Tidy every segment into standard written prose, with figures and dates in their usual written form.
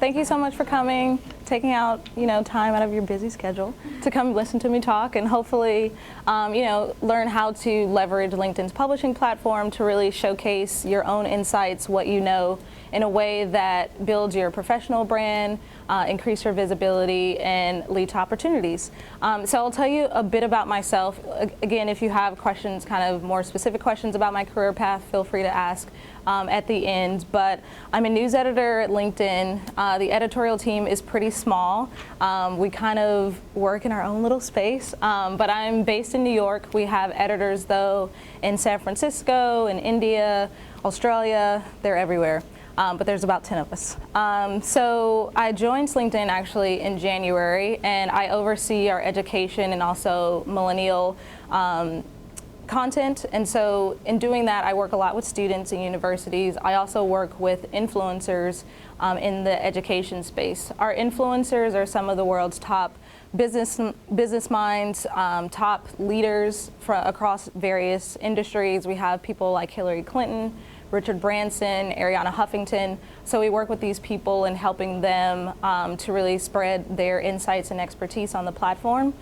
thank you so much for coming, taking out, time out of your busy schedule to come listen to me talk and hopefully, learn how to leverage LinkedIn's publishing platform to really showcase your own insights, what you know, in a way that builds your professional brand, increase your visibility, and lead to opportunities. So I'll tell you a bit about myself. Again, if you have questions, kind of more specific questions about my career path, feel free to ask at the end. But I'm a news editor at LinkedIn. The editorial team is pretty small. We kind of work in our own little space, but I'm based in New York. We have editors, though, in San Francisco, in India, Australia. They're everywhere. But there's about 10 of us. So I joined LinkedIn actually in January, and I oversee our education and also millennial content. And so in doing that, I work a lot with students and universities. I also work with influencers in the education space. Our influencers are some of the world's top business minds, top leaders across various industries. We have people like Hillary Clinton, Richard Branson, Ariana Huffington. So we work with these people and helping them to really spread their insights and expertise on the platform.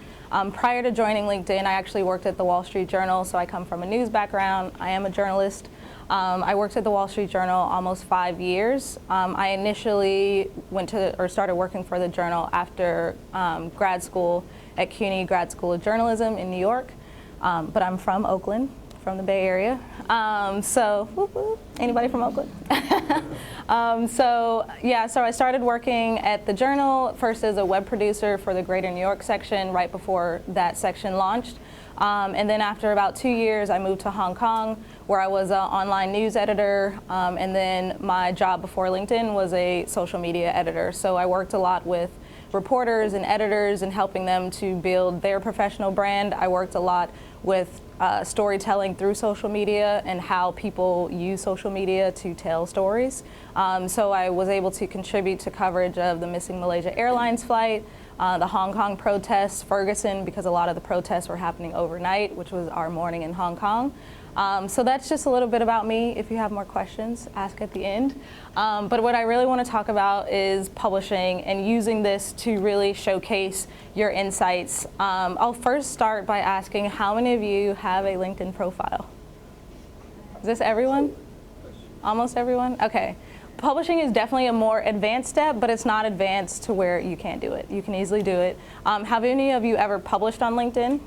Prior to joining LinkedIn, I actually worked at the Wall Street Journal, so I come from a news background. I am a journalist. I worked at the Wall Street Journal almost 5 years. I initially started working for the Journal after grad school at CUNY Grad School of Journalism in New York, but I'm from Oakland, from the Bay Area. So anybody from Oakland? So I started working at the Journal, first as a web producer for the Greater New York section right before that section launched. And then after about 2 years, I moved to Hong Kong, where I was an online news editor. And then my job before LinkedIn was a social media editor. So I worked a lot with reporters and editors and helping them to build their professional brand. I worked a lot with storytelling through social media and how people use social media to tell stories. So I was able to contribute to coverage of the missing Malaysia Airlines flight, the Hong Kong protests, Ferguson, because a lot of the protests were happening overnight, which was our morning in Hong Kong. So that's just a little bit about me. If you have more questions, ask at the end. But what I really want to talk about is publishing and using this to really showcase your insights. I'll first start by asking how many of you have a LinkedIn profile? Is this everyone? Almost everyone? Okay. Publishing is definitely a more advanced step, but it's not advanced to where you can't do it. You can easily do it. Have any of you ever published on LinkedIn?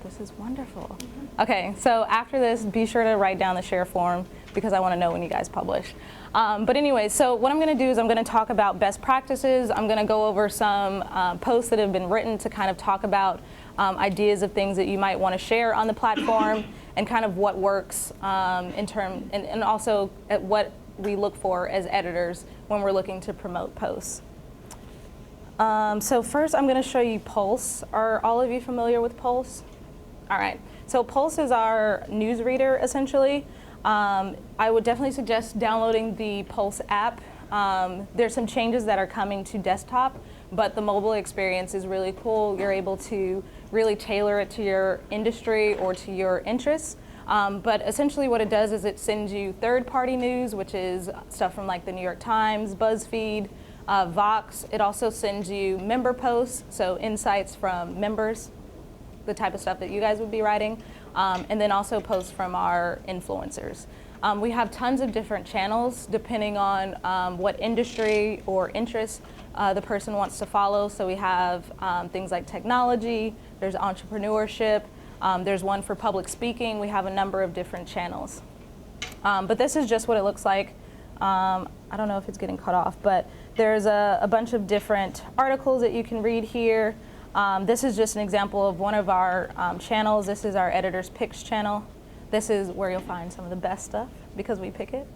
This is wonderful. Okay, so after this, be sure to write down the share form because I want to know when you guys publish. But anyway, so what I'm going to do is I'm going to talk about best practices. I'm going to go over some posts that have been written to kind of talk about ideas of things that you might want to share on the platform and kind of what works and also at what we look for as editors when we're looking to promote posts. So first I'm going to show you Pulse. Are all of you familiar with Pulse? All right, so Pulse is our newsreader essentially. I would definitely suggest downloading the Pulse app. There's some changes that are coming to desktop, but the mobile experience is really cool. You're able to really tailor it to your industry or to your interests. But essentially what it does is it sends you third-party news, which is stuff from like the New York Times, BuzzFeed, Vox. It also sends you member posts, so insights from members, the type of stuff that you guys would be writing, and then also posts from our influencers. We have tons of different channels depending on what industry or interest the person wants to follow. So we have things like technology, there's entrepreneurship, there's one for public speaking. We have a number of different channels. But this is just what it looks like. I don't know if it's getting cut off, but there's a bunch of different articles that you can read here. This is just an example of one of our channels. This is our Editor's Picks channel. This is where you'll find some of the best stuff because we pick it.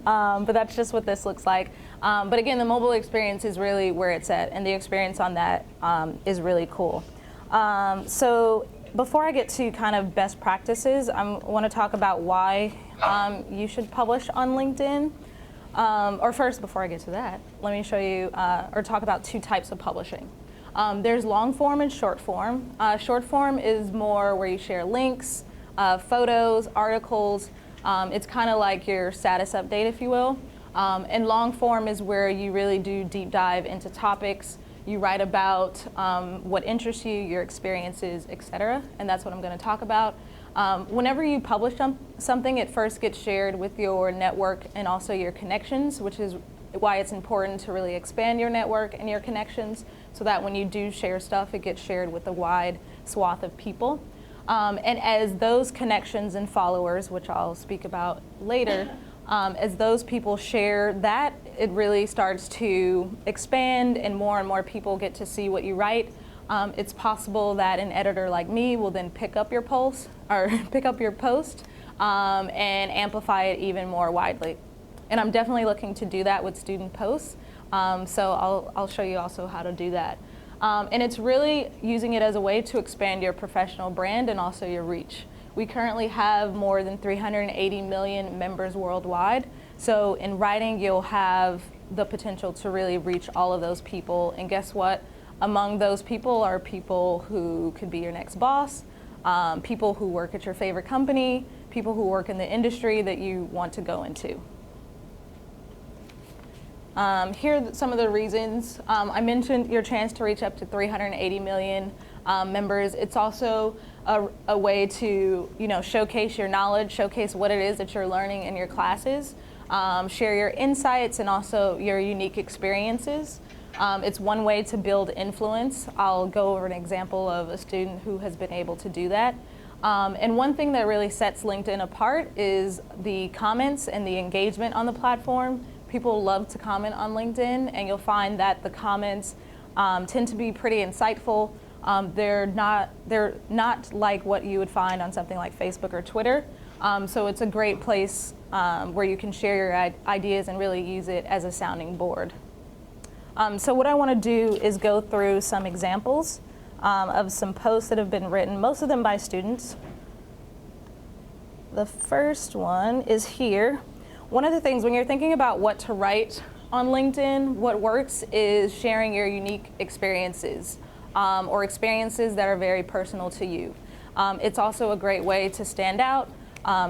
But that's just what this looks like. But again, the mobile experience is really where it's at, and the experience on that is really cool. So before I get to kind of best practices, I want to talk about why you should publish on LinkedIn. Or first, before I get to that, let me show you or talk about two types of publishing. There's long form and short form. Short form is more where you share links, photos, articles. It's kind of like your status update, if you will. And long form is where you really do deep dive into topics. You write about what interests you, your experiences, etc. And that's what I'm going to talk about. Whenever you publish something, it first gets shared with your network and also your connections, which is why it's important to really expand your network and your connections so that when you do share stuff, it gets shared with a wide swath of people. And as those connections and followers, which I'll speak about later, as those people share that, it really starts to expand and more people get to see what you write. It's possible that an editor like me will then pick up your post and amplify it even more widely. And I'm definitely looking to do that with student posts. So I'll show you also how to do that. And it's really using it as a way to expand your professional brand and also your reach. We currently have more than 380 million members worldwide. So in writing, you'll have the potential to really reach all of those people. And guess what? Among those people are people who could be your next boss, people who work at your favorite company, people who work in the industry that you want to go into. Here are some of the reasons. I mentioned your chance to reach up to 380 million members. It's also a way to, showcase your knowledge, showcase what it is that you're learning in your classes, share your insights and also your unique experiences. It's one way to build influence. I'll go over an example of a student who has been able to do that. And one thing that really sets LinkedIn apart is the comments and the engagement on the platform. People love to comment on LinkedIn, and you'll find that the comments tend to be pretty insightful. They're not like what you would find on something like Facebook or Twitter. So it's a great place where you can share your ideas and really use it as a sounding board. So what I want to do is go through some examples of some posts that have been written, most of them by students. The first one is here. One of the things when you're thinking about what to write on LinkedIn, what works is sharing your unique experiences or experiences that are very personal to you. It's also a great way to stand out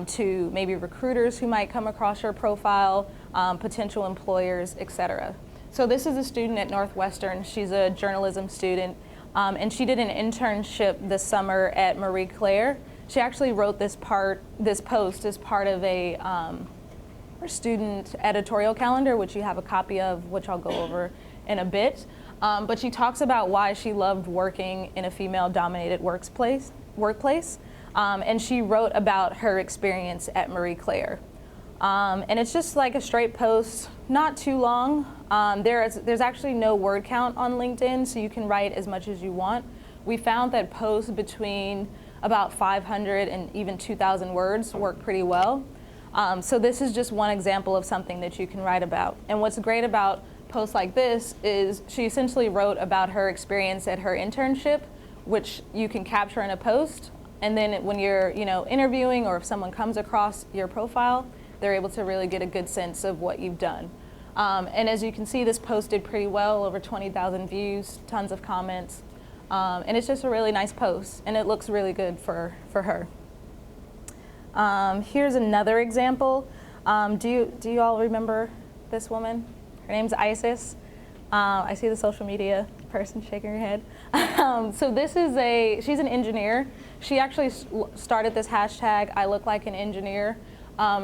to maybe recruiters who might come across your profile, potential employers, etc. So this is a student at Northwestern. She's a journalism student, and she did an internship this summer at Marie Claire. She actually wrote this post as part of her student editorial calendar, which you have a copy of, which I'll go over in a bit. But she talks about why she loved working in a female-dominated workplace, and she wrote about her experience at Marie Claire. And it's just like a straight post, not too long. There's actually no word count on LinkedIn, so you can write as much as you want. We found that posts between about 500 and even 2,000 words work pretty well. So this is just one example of something that you can write about. And what's great about posts like this is she essentially wrote about her experience at her internship, which you can capture in a post. And then when you're interviewing or if someone comes across your profile, they're able to really get a good sense of what you've done. And as you can see, this post did pretty well, over 20,000 views, tons of comments. And it's just a really nice post, and it looks really good for her. Here's another example. Do you all remember this woman? Her name's Isis. I see the social media person shaking her head. So she's an engineer. She actually started this hashtag, I look like an engineer.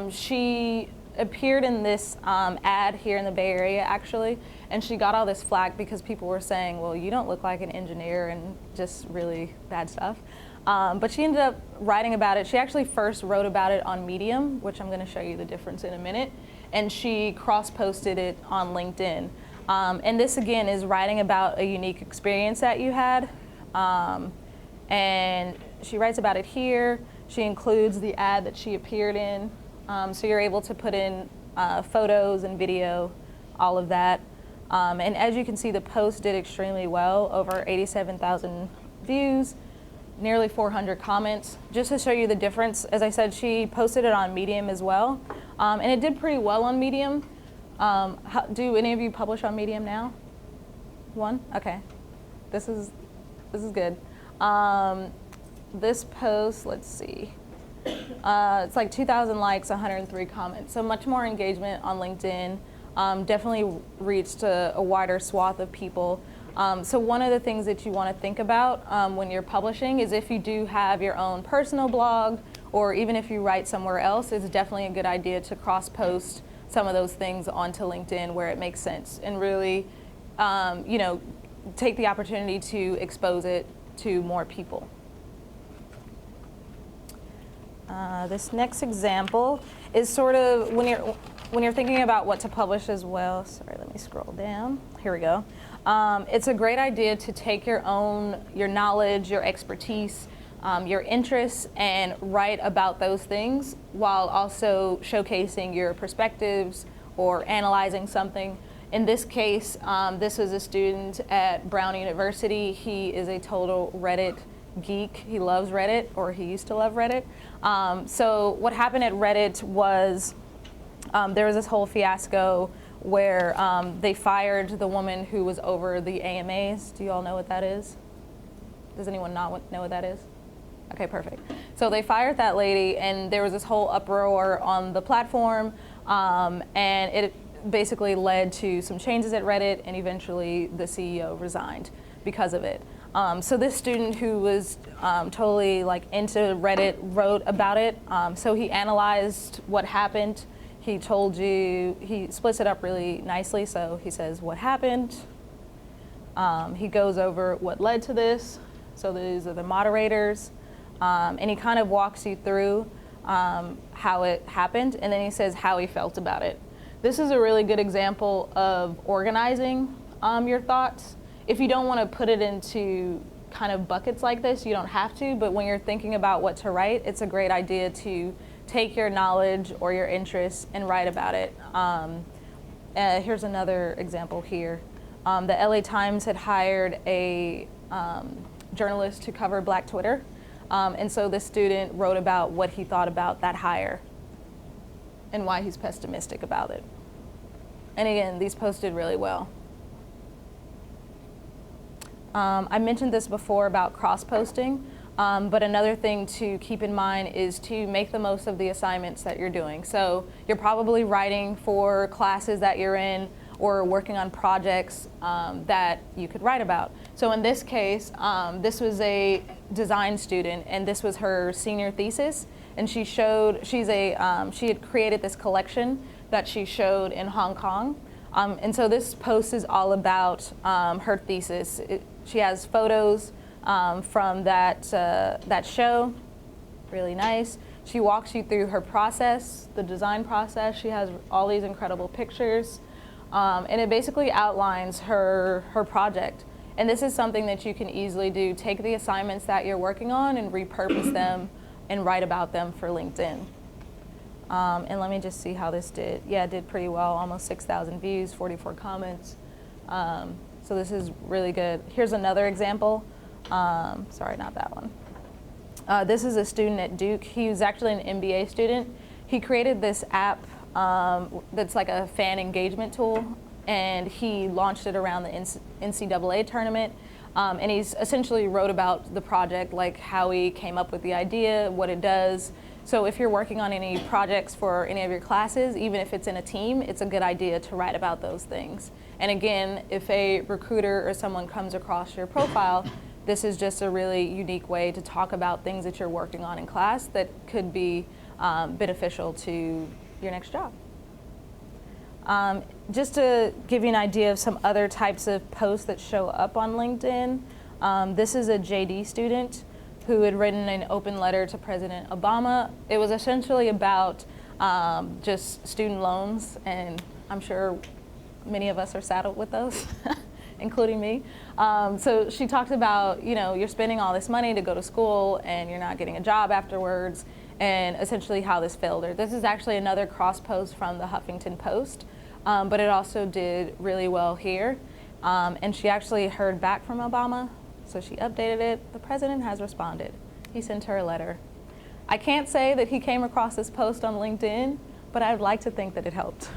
She appeared in this ad here in the Bay Area, actually, and she got all this flack because people were saying, well, you don't look like an engineer, and just really bad stuff. But she ended up writing about it. She actually first wrote about it on Medium, which I'm going to show you the difference in a minute, and she cross-posted it on LinkedIn. And this, again, is writing about a unique experience that you had. And she writes about it here. She includes the ad that she appeared in. So you're able to put in photos and video, all of that. And as you can see, the post did extremely well, over 87,000 views, nearly 400 comments. Just to show you the difference, as I said, she posted it on Medium as well. And it did pretty well on Medium. Do any of you publish on Medium now? One? Okay. This is good. This post, let's see. It's like 2,000 likes, 103 comments. So much more engagement on LinkedIn. Definitely reached a wider swath of people. So one of the things that you want to think about when you're publishing is if you do have your own personal blog, or even if you write somewhere else, it's definitely a good idea to cross-post some of those things onto LinkedIn where it makes sense, and really, take the opportunity to expose it to more people. This next example is sort of when you're thinking about what to publish as well. Sorry, let me scroll down. Here we go. It's a great idea to take your knowledge, your expertise, your interests, and write about those things while also showcasing your perspectives or analyzing something. In this case, this was a student at Brown University. He is a total Reddit geek. He loves Reddit, or he used to love Reddit. So what happened at Reddit was there was this whole fiasco where they fired the woman who was over the AMAs. Do you all know what that is? Does anyone not know what that is? Okay, perfect. So they fired that lady, and there was this whole uproar on the platform, and it basically led to some changes at Reddit, and eventually the CEO resigned because of it. So this student who was totally into Reddit wrote about it. So he analyzed what happened. He splits it up really nicely. So he says what happened. He goes over what led to this. So these are the moderators. And he kind of walks you through how it happened. And then he says how he felt about it. This is a really good example of organizing your thoughts. If you don't want to put it into kind of buckets like this, you don't have to, but when you're thinking about what to write, it's a great idea to take your knowledge or your interests and write about it. Here's another example here. The LA Times had hired a journalist to cover Black Twitter, and so this student wrote about what he thought about that hire and why he's pessimistic about it. And again, these posted really well. I mentioned this before about cross-posting, but another thing to keep in mind is to make the most of the assignments that you're doing. So you're probably writing for classes that you're in or working on projects that you could write about. So in this case, this was a design student, and this was her senior thesis, and she had created this collection that she showed in Hong Kong. And so this post is all about her thesis. She has photos from that show, really nice. She walks you through her process, the design process. She has all these incredible pictures, and it basically outlines her project. And this is something that you can easily do. Take the assignments that you're working on and repurpose them and write about them for LinkedIn. And let me just see how this did. Yeah, it did pretty well, almost 6,000 views, 44 comments. So this is really good. Here's another example. Sorry, not that one. This is a student at Duke. He was actually an MBA student. He created this app that's like a fan engagement tool, and he launched it around the NCAA tournament. And he's essentially wrote about the project, like how he came up with the idea, what it does. So if you're working on any projects for any of your classes, even if it's in a team, it's a good idea to write about those things. And again, if a recruiter or someone comes across your profile, this is just a really unique way to talk about things that you're working on in class that could be beneficial to your next job. Just to give you an idea of some other types of posts that show up on LinkedIn, this is a JD student who had written an open letter to President Obama. It was essentially about just student loans, and I'm sure many of us are saddled with those, including me. So she talked about, you're spending all this money to go to school and you're not getting a job afterwards, and essentially how this failed her. This is actually another cross post from the Huffington Post, but it also did really well here. And she actually heard back from Obama, so she updated it. The president has responded. He sent her a letter. I can't say that he came across this post on LinkedIn, but I'd like to think that it helped.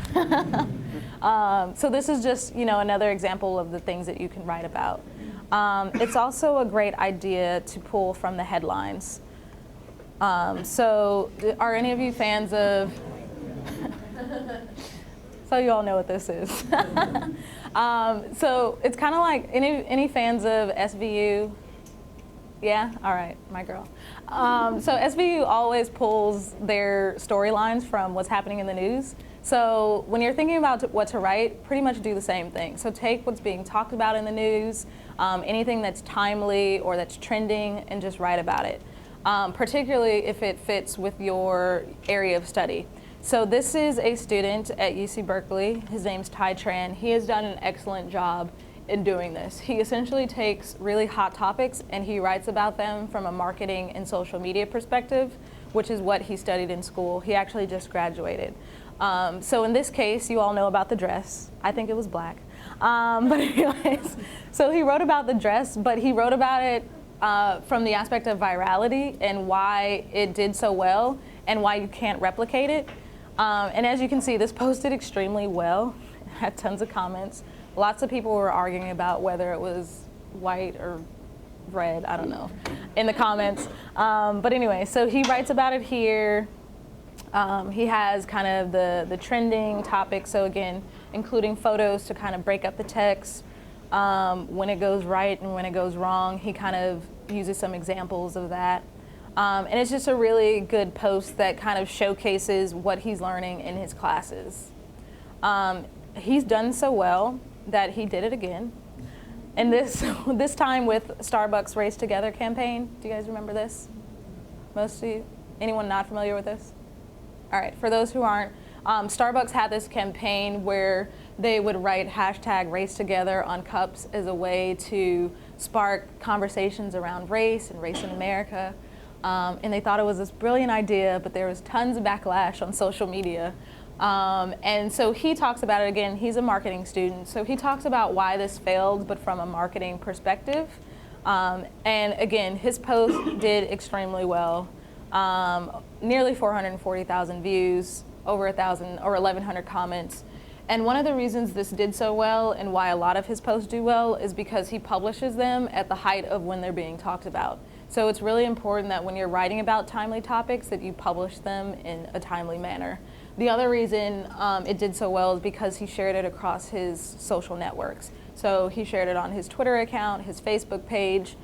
So this is just, another example of the things that you can write about. It's also a great idea to pull from the headlines. So are any of you fans of, so you all know what this is. So it's kind of like, any fans of SVU? Yeah, all right, my girl. So SVU always pulls their storylines from what's happening in the news. So when you're thinking about what to write, pretty much do the same thing. So take what's being talked about in the news, anything that's timely or that's trending, and just write about it, particularly if it fits with your area of study. So this is a student at UC Berkeley. His name's Ty Tran. He has done an excellent job in doing this. He essentially takes really hot topics and he writes about them from a marketing and social media perspective, which is what he studied in school. He actually just graduated. So in this case, you all know about the dress. I think it was black. But anyways, so he wrote about the dress, but he wrote about it from the aspect of virality and why it did so well and why you can't replicate it. And as you can see, this posted extremely well. It had tons of comments. Lots of people were arguing about whether it was white or red, I don't know, in the comments. But anyway, so he writes about it here. He has kind of the trending topics, so again, including photos to kind of break up the text, when it goes right and when it goes wrong. He kind of uses some examples of that. And it's just a really good post that kind of showcases what he's learning in his classes. He's done so well that he did it again. And this time with Starbucks Race Together campaign. Do you guys remember this? Most of you? Anyone not familiar with this? All right, for those who aren't, Starbucks had this campaign where they would write hashtag Race Together on cups as a way to spark conversations around race and race in America. And they thought it was this brilliant idea, but there was tons of backlash on social media. And so he talks about it again. He's a marketing student, so he talks about why this failed, but from a marketing perspective. And again, his post did extremely well. Nearly 440,000 views, over 1,000 or 1,100 comments. And one of the reasons this did so well and why a lot of his posts do well is because he publishes them at the height of when they're being talked about. So it's really important that when you're writing about timely topics that you publish them in a timely manner. The other reason it did so well is because he shared it across his social networks. So he shared it on his Twitter account, his Facebook page.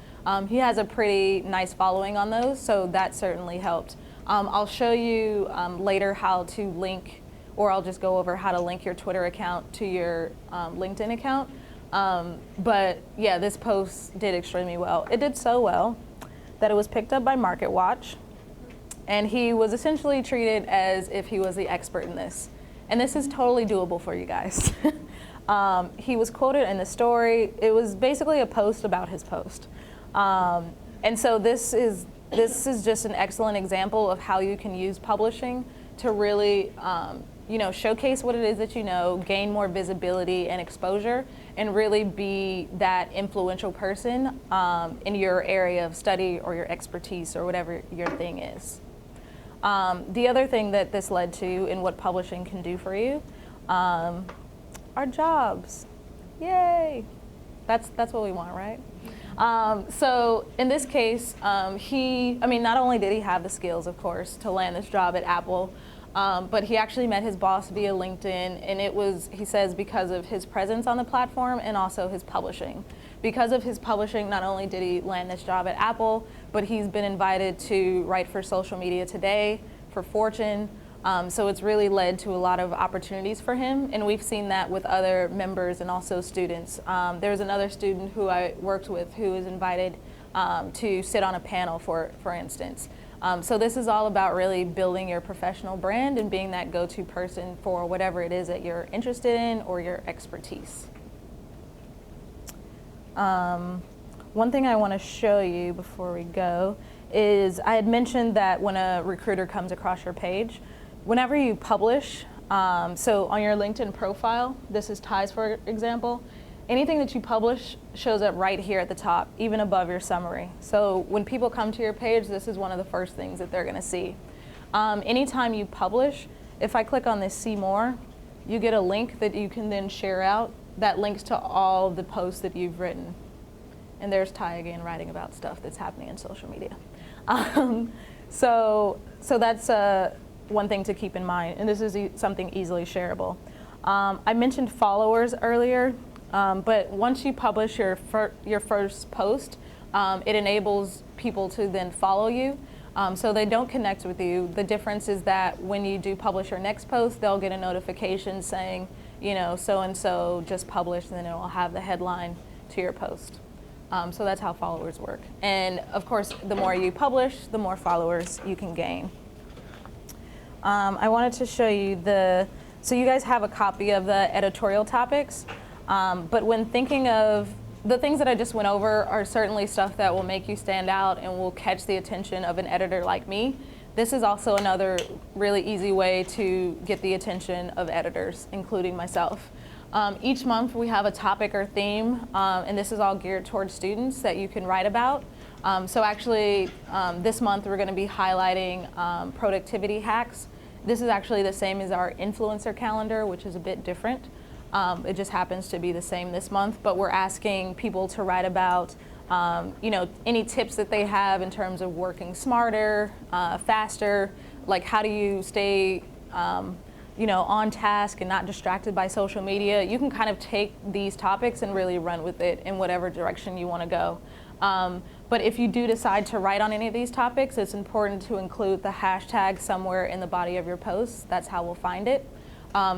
He has a pretty nice following on those, so that certainly helped. I'll show you later how to link, or I'll just go over how to link your Twitter account to your LinkedIn account. But yeah, this post did extremely well. It did so well that it was picked up by MarketWatch. And he was essentially treated as if he was the expert in this. And this is totally doable for you guys. He was quoted in the story. It was basically a post about his post. And so this is just an excellent example of how you can use publishing to really showcase what it is that you know, gain more visibility and exposure, and really be that influential person in your area of study or your expertise or whatever your thing is. The other thing that this led to and what publishing can do for you are jobs. Yay! That's what we want, right? So in this case, not only did he have the skills, of course, to land this job at Apple, but he actually met his boss via LinkedIn, and it was, he says, because of his presence on the platform and also his publishing. Because of his publishing, not only did he land this job at Apple, but he's been invited to write for Social Media Today, for Fortune. So it's really led to a lot of opportunities for him, and we've seen that with other members and also students. There's another student who I worked with who was invited to sit on a panel, for instance. So this is all about really building your professional brand and being that go-to person for whatever it is that you're interested in or your expertise. One thing I want to show you before we go is I had mentioned that when a recruiter comes across your page, whenever you publish, so on your LinkedIn profile, this is Ty's, for example, anything that you publish shows up right here at the top, even above your summary. So when people come to your page, this is one of the first things that they're going to see. Anytime you publish, if I click on this See More, you get a link that you can then share out that links to all the posts that you've written. And there's Ty again writing about stuff that's happening in social media. So that's one thing to keep in mind, and this is something easily shareable. I mentioned followers earlier, but once you publish your first post, it enables people to then follow you. So they don't connect with you. The difference is that when you do publish your next post, they'll get a notification saying, so-and-so just published, and then it will have the headline to your post. So that's how followers work. And of course, the more you publish, the more followers you can gain. I wanted to show you so you guys have a copy of the editorial topics, but when thinking of the things that I just went over are certainly stuff that will make you stand out and will catch the attention of an editor like me. This is also another really easy way to get the attention of editors, including myself. Each month we have a topic or theme, and this is all geared towards students that you can write about. So actually, this month we're going to be highlighting productivity hacks. This is actually the same as our influencer calendar, which is a bit different. It just happens to be the same this month, but we're asking people to write about any tips that they have in terms of working smarter, faster, like how do you stay on task and not distracted by social media. You can kind of take these topics and really run with it in whatever direction you want to go. But if you do decide to write on any of these topics, it's important to include the hashtag somewhere in the body of your post. That's how we'll find it.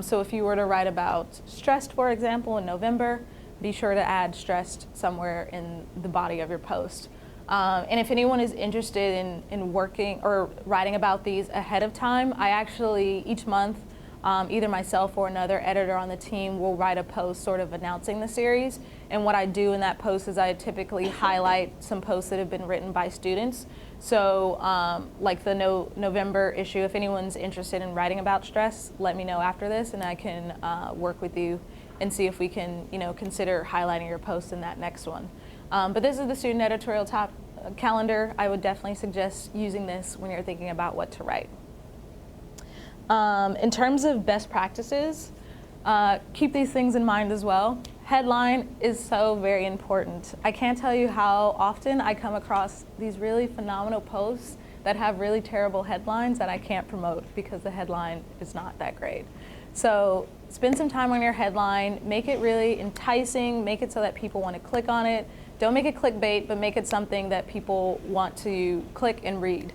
So if you were to write about stressed, for example, in November, be sure to add stressed somewhere in the body of your post. And if anyone is interested in working or writing about these ahead of time, I actually, each month, either myself or another editor on the team will write a post sort of announcing the series. And what I do in that post is I typically highlight some posts that have been written by students. So like the November issue, if anyone's interested in writing about stress, let me know after this and I can work with you and see if we can consider highlighting your post in that next one. But this is the student editorial calendar. I would definitely suggest using this when you're thinking about what to write. In terms of best practices, keep these things in mind as well. Headline is so very important. I can't tell you how often I come across these really phenomenal posts that have really terrible headlines that I can't promote because the headline is not that great. So spend some time on your headline, make it really enticing, make it so that people want to click on it. Don't make it clickbait, but make it something that people want to click and read.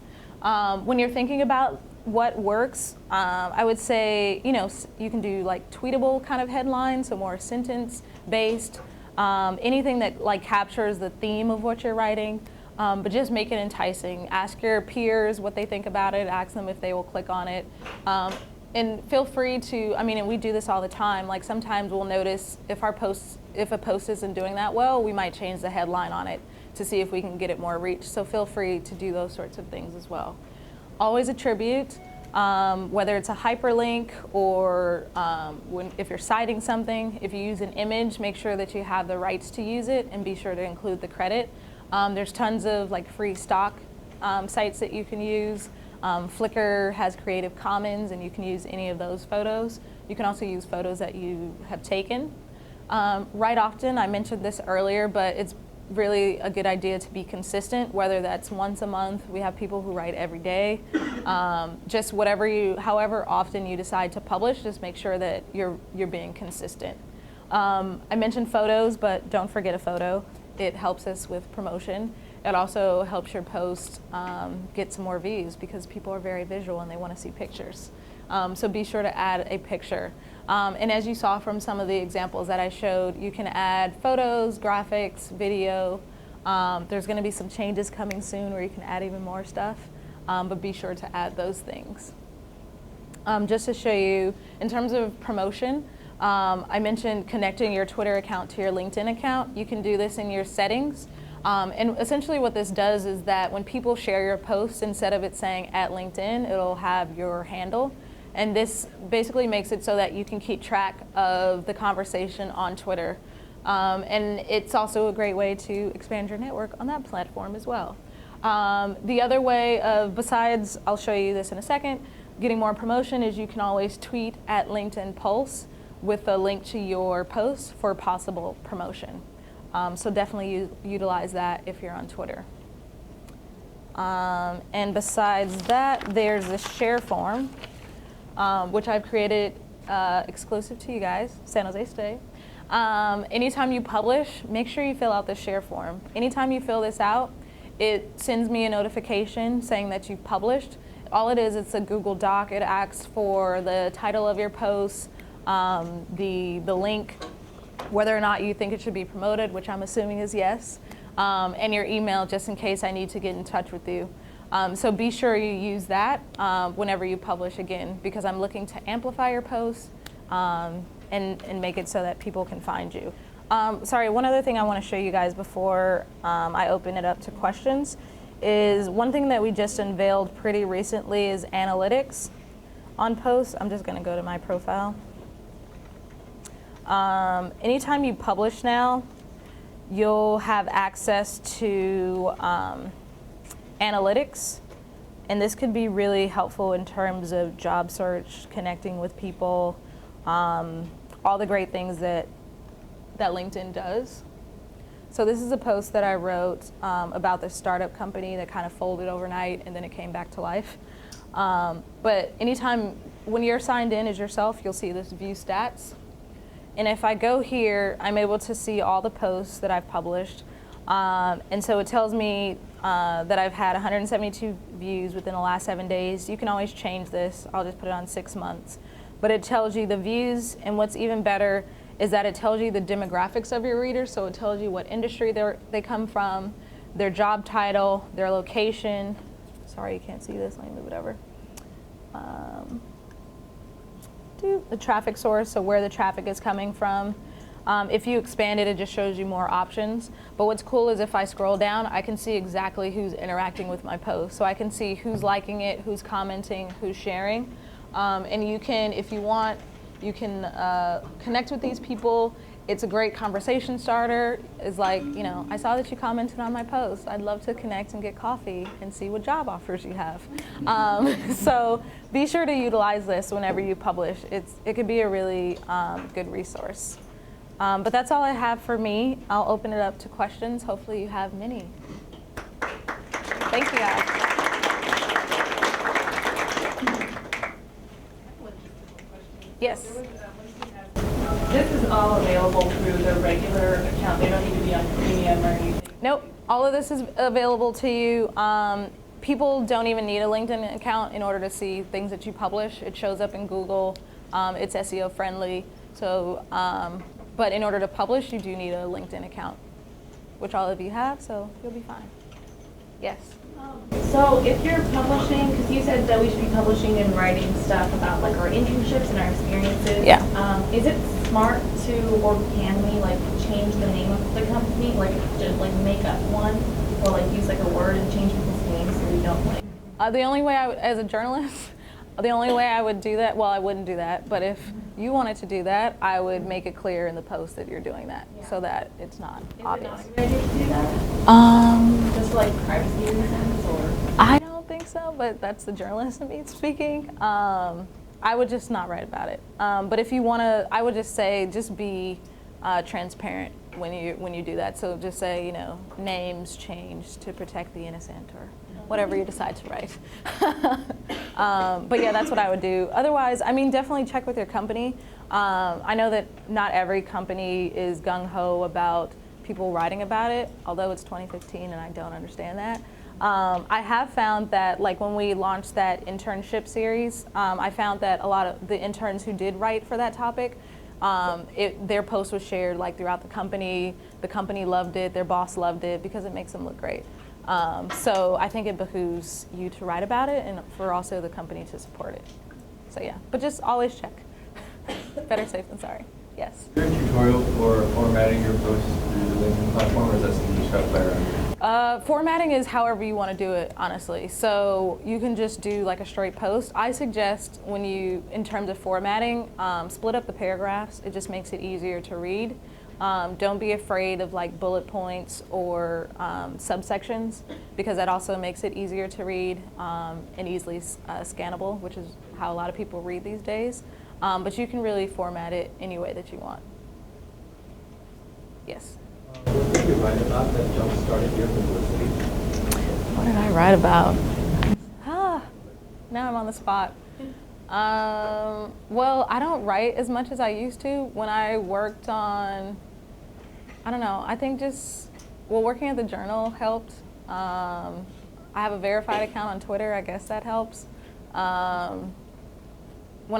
When you're thinking about what works, I would say, you can do like tweetable kind of headlines, so more sentence-based, anything that like captures the theme of what you're writing, but just make it enticing. Ask your peers what they think about it, ask them if they will click on it, and feel free to, and we do this all the time, like sometimes we'll notice if a post isn't doing that well, we might change the headline on it to see if we can get it more reach, so feel free to do those sorts of things as well. Always attribute, whether it's a hyperlink or if you're citing something. If you use an image, make sure that you have the rights to use it and be sure to include the credit. There's tons of like free stock sites that you can use. Flickr has Creative Commons and you can use any of those photos. You can also use photos that you have taken. Write often, I mentioned this earlier, but it's really a good idea to be consistent, whether that's once a month. We have people who write every day. Just however often you decide to publish, just make sure that you're being consistent. I mentioned photos, but don't forget a photo. It helps us with promotion. It also helps your post get some more views because people are very visual and they want to see pictures. So be sure to add a picture. And as you saw from some of the examples that I showed, you can add photos, graphics, video. There's going to be some changes coming soon where you can add even more stuff, but be sure to add those things. Just to show you, in terms of promotion, I mentioned connecting your Twitter account to your LinkedIn account. You can do this in your settings. And essentially what this does is that when people share your posts, instead of it saying at LinkedIn, it'll have your handle. And this basically makes it so that you can keep track of the conversation on Twitter. And it's also a great way to expand your network on that platform as well. The other way besides, I'll show you this in a second, getting more promotion is you can always tweet at LinkedIn Pulse with a link to your post for possible promotion. So definitely utilize that if you're on Twitter. And besides that, there's the share form, which I've created exclusive to you guys, San Jose State. Anytime you publish, make sure you fill out the share form. Anytime you fill this out, it sends me a notification saying that you've published. All it is, it's a Google Doc. It asks for the title of your post, the link, whether or not you think it should be promoted, which I'm assuming is yes, and your email just in case I need to get in touch with you. So be sure you use that whenever you publish again, because I'm looking to amplify your posts and make it so that people can find you. Sorry, one other thing I want to show you guys before I open it up to questions is one thing that we just unveiled pretty recently is analytics on posts. I'm just going to go to my profile. Anytime you publish now, you'll have access to analytics, and this could be really helpful in terms of job search, connecting with people, all the great things that LinkedIn does. So this is a post that I wrote about the startup company that kind of folded overnight and then it came back to life. But anytime when you're signed in as yourself, you'll see this view stats. And if I go here, I'm able to see all the posts that I've published. And so it tells me that I've had 172 views within the last 7 days. You can always change this. I'll just put it on 6 months. But it tells you the views, and what's even better is that it tells you the demographics of your readers. So it tells you what industry they come from, their job title, their location. Sorry, you can't see this. Let me move it over. The traffic source, so where the traffic is coming from. If you expand it, it just shows you more options. But what's cool is if I scroll down, I can see exactly who's interacting with my post. So I can see who's liking it, who's commenting, who's sharing. And you can, if you want, you can connect with these people. It's a great conversation starter. It's like, you know, I saw that you commented on my post. I'd love to connect and get coffee and see what job offers you have. So be sure to utilize this whenever you publish. It could be a really good resource. But that's all I have for me. I'll open it up to questions. Hopefully you have many. Thank you, guys. Yes. This is all available through the regular account. They don't need to be on premium or anything. Nope. All of this is available to you. People don't even need a LinkedIn account in order to see things that you publish. It shows up in Google. It's SEO friendly. So, but in order to publish, you do need a LinkedIn account, which all of you have, so you'll be fine. Yes. So if you're publishing, because you said that we should be publishing and writing stuff about like our internships and our experiences. Yeah. Is it smart to, or can we like change the name of the company, like just like make up one, or like use like a word and change people's names so we don't like? The only way as a journalist, the only way I would do that, well, I wouldn't do that, but if you wanted to do that, I would make it clear in the post that you're doing that, so that it's not obvious. Is it not a good idea to do that? Just like privacy reasons, or? I don't think so, but that's the journalist in me speaking. I would just not write about it. But if you want to, I would just say, just be transparent when you do that. So just say, you know, names changed to protect the innocent, or whatever you decide to write. But yeah, that's what I would do. Otherwise, I mean, definitely check with your company. I know that not every company is gung-ho about people writing about it, although it's 2015 and I don't understand that. I have found that, like when we launched that internship series, I found that a lot of the interns who did write for that topic, their post was shared like throughout the company loved it, their boss loved it, because it makes them look great. So I think it behooves you to write about it and for also the company to support it. So yeah, but just always check. Better safe than sorry. Yes. Is there a tutorial for formatting your posts through the LinkedIn platform, or is that something you just got to play around with? Formatting is however you want to do it, honestly. So you can just do like a straight post. I suggest when you, in terms of formatting, split up the paragraphs. It just makes it easier to read. Don't be afraid of like bullet points or subsections, because that also makes it easier to read and easily scannable, which is how a lot of people read these days. But you can really format it any way that you want. Yes? What did you write about that jump-started your publicity? What did I write about? Now I'm on the spot. Well, I don't write as much as I used to. When I worked on, I don't know, I think working at the Journal helped. I have a verified account on Twitter, I guess that helps. When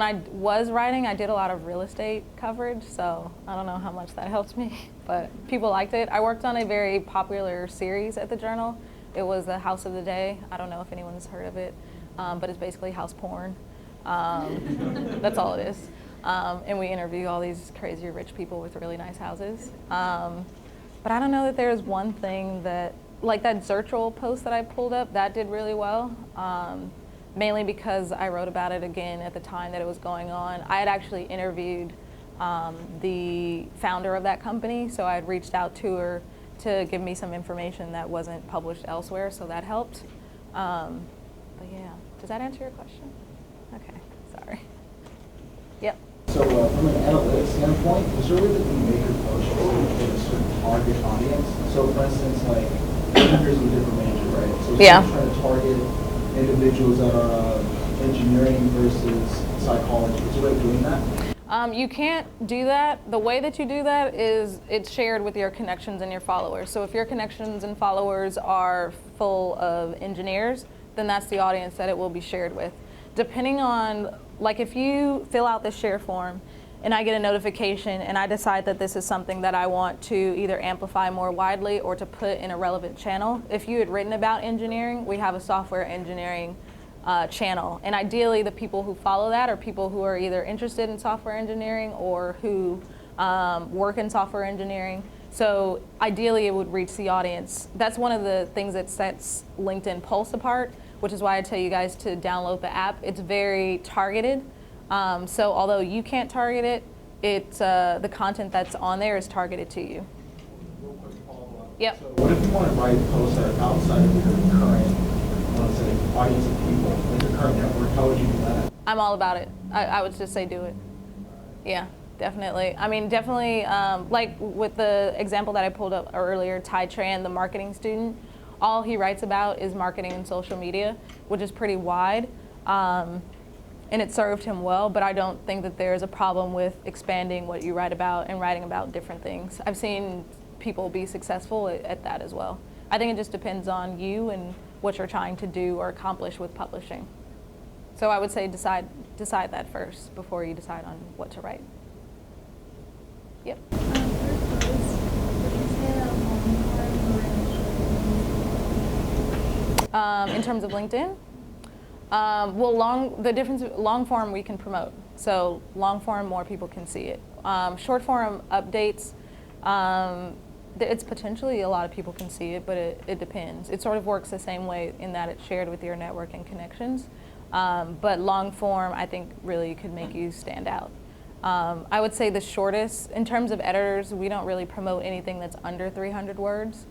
I was writing, I did a lot of real estate coverage, so I don't know how much that helped me, but people liked it. I worked on a very popular series at the Journal. It was the House of the Day. I don't know if anyone's heard of it, but it's basically house porn. That's all it is. And we interview all these crazy rich people with really nice houses. But I don't know that there's one thing that, like that Zurchel post that I pulled up, that did really well. Mainly because I wrote about it again at the time that it was going on. I had actually interviewed the founder of that company, so I had reached out to her to give me some information that wasn't published elsewhere, so that helped. But yeah, does that answer your question? Okay, sorry. Yep. So from an analytics standpoint, is there a way that you make your post with a certain target audience? So for instance, like, here's a different major, right? So yeah. Trying to target individuals that are engineering versus psychology. Is there a way of doing that? You can't do that. The way that you do that is it's shared with your connections and your followers. So if your connections and followers are full of engineers, then that's the audience that it will be shared with. Depending on, like if you fill out this share form and I get a notification and I decide that this is something that I want to either amplify more widely or to put in a relevant channel. If you had written about engineering, we have a software engineering channel. And ideally the people who follow that are people who are either interested in software engineering or who work in software engineering. So ideally it would reach the audience. That's one of the things that sets LinkedIn Pulse apart, which is why I tell you guys to download the app. It's very targeted. So although you can't target it, it's the content that's on there is targeted to you. Real quick follow-up. Yep. So what if you want to write posts that are outside of your current, let's say, audience of people, like your current network? How would you do that? I'm all about it. I would just say do it. Yeah, definitely. I mean, definitely, like with the example that I pulled up earlier, Ty Tran, the marketing student, all he writes about is marketing and social media, which is pretty wide. And it served him well, but I don't think that there's a problem with expanding what you write about and writing about different things. I've seen people be successful at that as well. I think it just depends on you and what you're trying to do or accomplish with publishing. So I would say decide that first before you decide on what to write. Yep. In terms of LinkedIn? Well, long form we can promote. So long form, more people can see it. Short form updates, it's potentially a lot of people can see it, but it depends. It sort of works the same way in that it's shared with your network and connections. But long form, I think really could make you stand out. I would say the shortest, in terms of editors, we don't really promote anything that's under 300 words.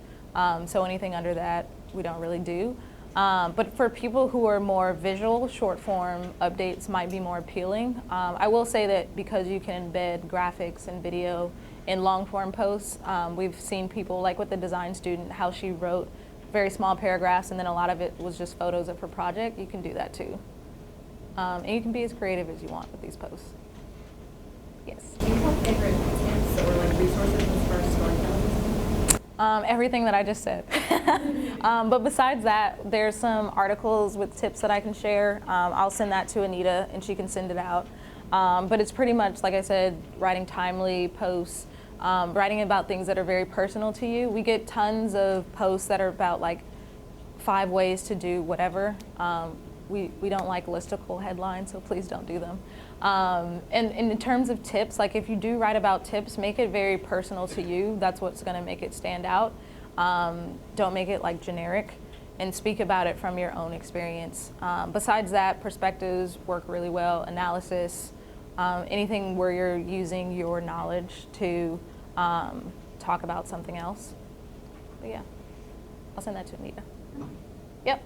So anything under that, we don't really do. But for people who are more visual, short form updates might be more appealing. I will say that because you can embed graphics and video in long form posts, we've seen people, like with the design student, how she wrote very small paragraphs and then a lot of it was just photos of her project. You can do that too. And you can be as creative as you want with these posts. Yes. Do you have favorite tips or like resources as far as storytelling? Everything that I just said. But besides that, there's some articles with tips that I can share. I'll send that to Anita and she can send it out. But it's pretty much, like I said, writing timely posts, writing about things that are very personal to you. We get tons of posts that are about like 5 ways to do whatever. We don't like listicle headlines, so please don't do them. And in terms of tips, like if you do write about tips, make it very personal to you. That's what's going to make it stand out. Don't make it like generic, and speak about it from your own experience. Besides that, perspectives work really well, analysis, anything where you're using your knowledge to talk about something else. But yeah, I'll send that to Anita. Yep.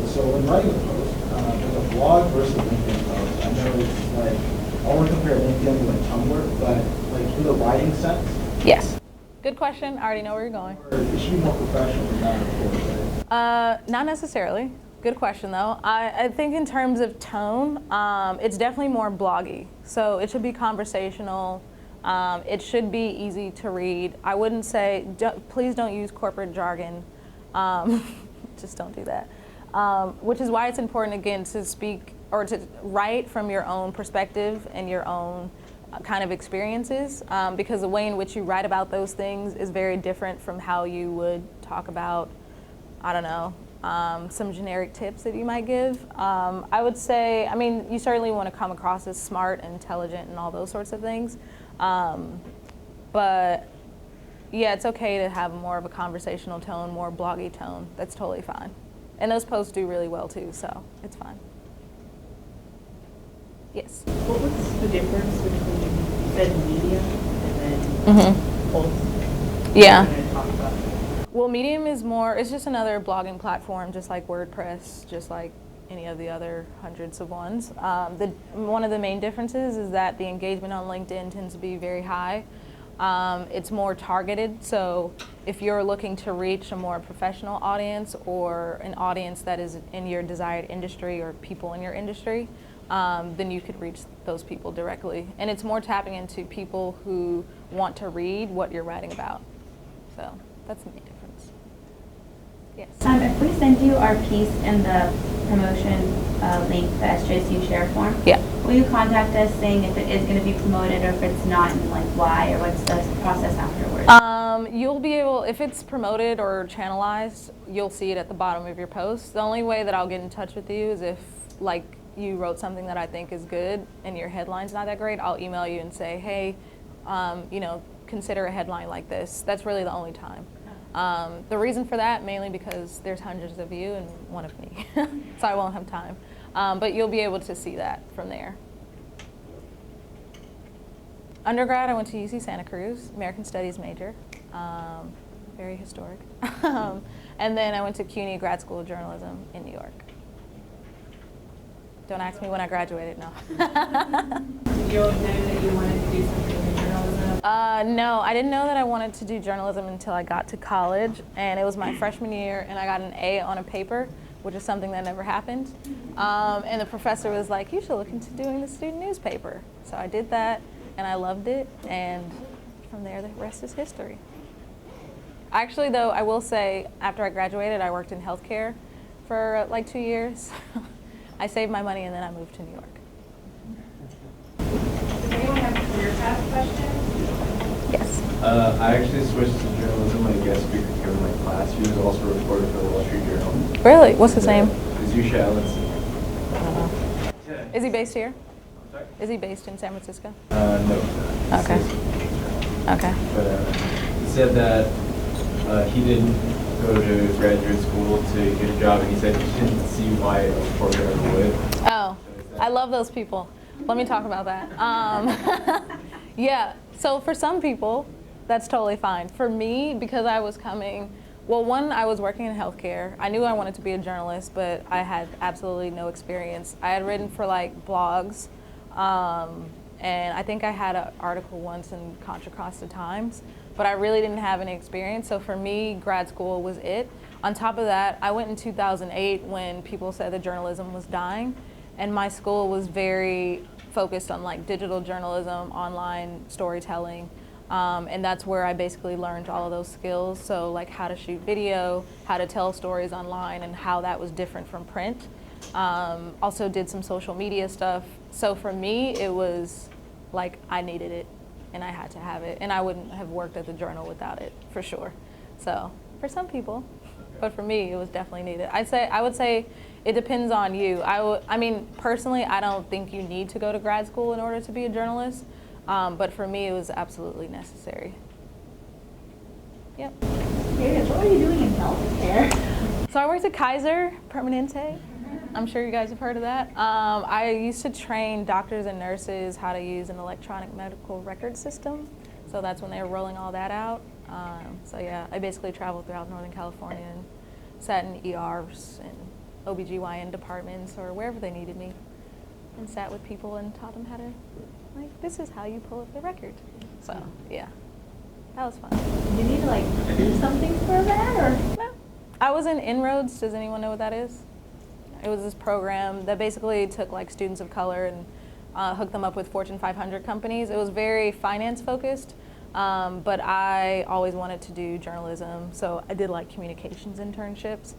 So when writing a post, there's a blog versus LinkedIn post. I know it's like, I want to compare LinkedIn to like Tumblr, but like in the writing sense? Yes. Good question. I already know where you're going. Or it should be more professional than that, of course, right? Not necessarily. Good question though. I think in terms of tone, it's definitely more bloggy. So it should be conversational. It should be easy to read. I wouldn't say, please don't use corporate jargon. Just don't do that. Which is why it's important, again, to speak or to write from your own perspective and your own kind of experiences, because the way in which you write about those things is very different from how you would talk about, I don't know, some generic tips that you might give. I would say, I mean, you certainly want to come across as smart and intelligent and all those sorts of things. But yeah, it's okay to have more of a conversational tone, more bloggy tone. That's totally fine. And those posts do really well too, so it's fine. Yes? What was the difference between, you said media and then posts? Yeah. What are you gonna talk about? Well, Medium is more, it's just another blogging platform, just like WordPress, just like any of the other hundreds of ones. One of the main differences is that the engagement on LinkedIn tends to be very high. It's more targeted, so if you're looking to reach a more professional audience or an audience that is in your desired industry or people in your industry, then you could reach those people directly. And it's more tapping into people who want to read what you're writing about. So that's the main difference. Yes. If we send you our piece in the promotion link, the SJSU share form, Yeah. will you contact us saying if it is going to be promoted or if it's not, and like why, or what's the process afterwards? You'll be able, if it's promoted or channelized, you'll see it at the bottom of your post. The only way that I'll get in touch with you is if, like, you wrote something that I think is good and your headline's not that great, I'll email you and say, hey, you know, consider a headline like this. That's really the only time. The reason for that, mainly because there's hundreds of you and one of me, so I won't have time. But you'll be able to see that from there. Undergrad, I went to UC Santa Cruz, American Studies major, very historic. And then I went to CUNY Grad School of Journalism in New York. Don't ask me when I graduated, no. Did you always know that you wanted to do something in journalism? No, I didn't know that I wanted to do journalism until I got to college, and it was my freshman year, and I got an A on a paper, which is something that never happened. And the professor was like, you should look into doing the student newspaper. So I did that, and I loved it, and from there, the rest is history. Actually, though, I will say, after I graduated, I worked in healthcare for like 2 years. I saved my money, and then I moved to New York. Does anyone have a career path question? Yes. I actually switched to journalism when a guest speaker came in my class. She was also a reporter for the Wall Street Journal. Really? What's his name? Zusha Ellenson. I don't know. Is he based here? I'm sorry? Is he based in San Francisco? No. Okay. Okay. But he said that he didn't go to graduate school to get a job, and he said he didn't see why a reporter ever would. Oh, I love those people. Let me talk about that. Yeah, so for some people, that's totally fine. For me, because I was coming, well, one, I was working in healthcare. I knew I wanted to be a journalist, but I had absolutely no experience. I had written for like blogs, and I think I had an article once in Contra Costa Times, but I really didn't have any experience. So for me, grad school was it. On top of that, I went in 2008 when people said that journalism was dying, and my school was very focused on like digital journalism, online storytelling, and that's where I basically learned all of those skills. So like how to shoot video, how to tell stories online, and how that was different from print. Also did some social media stuff. So for me, it was like I needed it, and I had to have it, and I wouldn't have worked at the Journal without it, for sure. So for some people, but for me, it was definitely needed. I would say it depends on you. I mean, personally, I don't think you need to go to grad school in order to be a journalist, but for me, it was absolutely necessary. Yep. What are you doing in healthcare? So I worked at Kaiser Permanente. I'm sure you guys have heard of that. I used to train doctors and nurses how to use an electronic medical record system. So that's when they were rolling all that out. So yeah, I basically traveled throughout Northern California and sat in ERs and OBGYN departments or wherever they needed me, and sat with people and taught them how to, like, this is how you pull up the record. So yeah, that was fun. Do you need to like do something for that, or? No, I was in Inroads. Does anyone know what that is? It was this program that basically took like students of color and hooked them up with Fortune 500 companies. It was very finance focused, but I always wanted to do journalism, so I did like communications internships.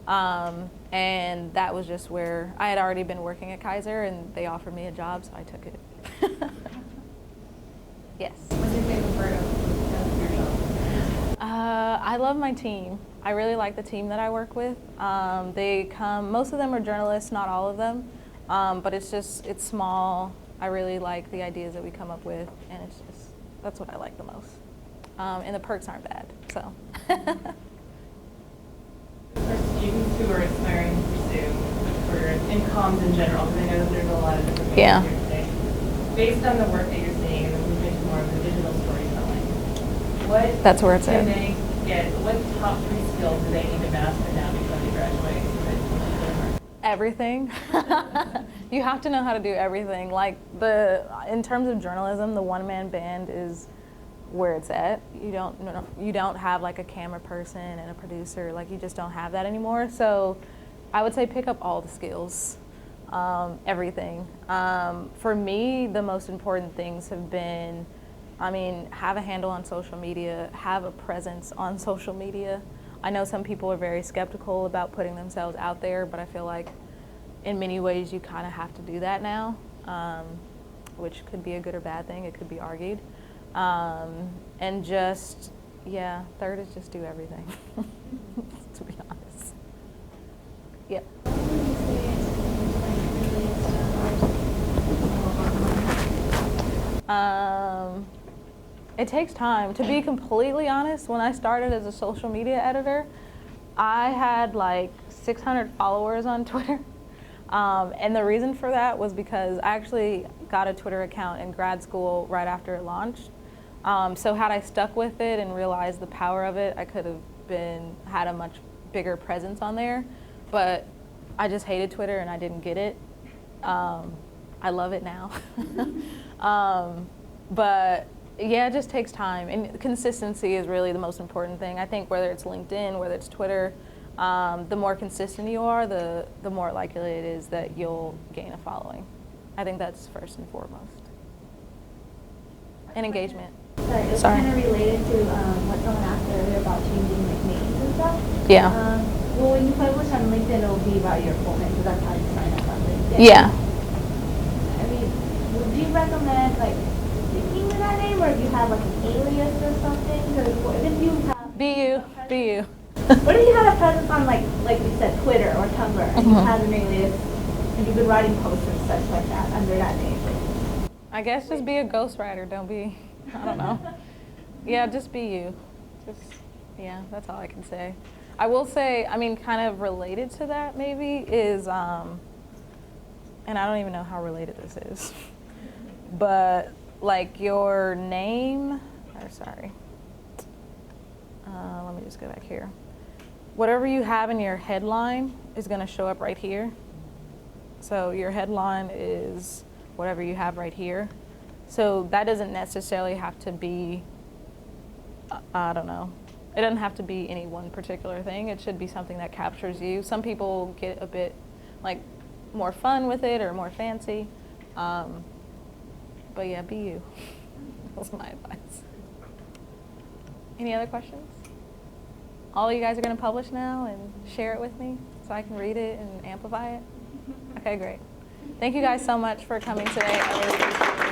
And that was just where I had already been working at Kaiser, and they offered me a job, so I took it. Yes. What's your favorite part of your job? I love my team. I really like the team that I work with. Most of them are journalists, not all of them, but it's small. I really like the ideas that we come up with, and that's what I like the most. And the perks aren't bad, so. For students who are aspiring to pursue a career in comms in general, because I know that there's a lot of different Yeah. here today, based on the work that you're seeing and the movement to more of the digital storytelling, what That's where it's can at. they get? What top 3 skills do they need to master now before they graduate? Everything. You have to know how to do everything. Like in terms of journalism, the one-man band is where it's at. You don't have like a camera person and a producer. Like you just don't have that anymore. So I would say pick up all the skills, everything. For me, the most important things have been, have a handle on social media, have a presence on social media. I know some people are very skeptical about putting themselves out there, but I feel like in many ways you kind of have to do that now, which could be a good or bad thing. It could be argued. And just, third is just do everything, to be honest. Yeah. It takes time. To be completely honest, when I started as a social media editor, I had like 600 followers on Twitter. And the reason for that was because I actually got a Twitter account in grad school right after it launched. So had I stuck with it and realized the power of it, I could have had a much bigger presence on there. But I just hated Twitter and I didn't get it. I love it now. But yeah, it just takes time, and consistency is really the most important thing. I think whether it's LinkedIn, whether it's Twitter, the more consistent you are, the more likely it is that you'll gain a following. I think that's first and foremost. And engagement. It's Sorry. kind of related to what someone asked earlier about changing like names and stuff. Yeah. Well, when you publish on LinkedIn, it'll be about your full name, because that's how you sign up on LinkedIn. Yeah. I mean, would you recommend like sticking with that name, or if you have like an alias or something? Because what if you have Be you. Be you. What if you had a presence on like you said, Twitter or Tumblr, and you have an alias, and you've been writing posts and such like that under that name? I guess just be a ghostwriter. Don't be, I don't know. Yeah, just be you. That's all I can say. I will say, kind of related to that maybe is, and I don't even know how related this is, but like your name, let me just go back here. Whatever you have in your headline is going to show up right here. So your headline is whatever you have right here. So that doesn't necessarily have to be, I don't know. It doesn't have to be any one particular thing. It should be something that captures you. Some people get a bit like more fun with it or more fancy. But yeah, be you. That's my advice. Any other questions? All of you guys are going to publish now and share it with me so I can read it and amplify it? Okay, great. Thank you guys so much for coming today. I really appreciate it.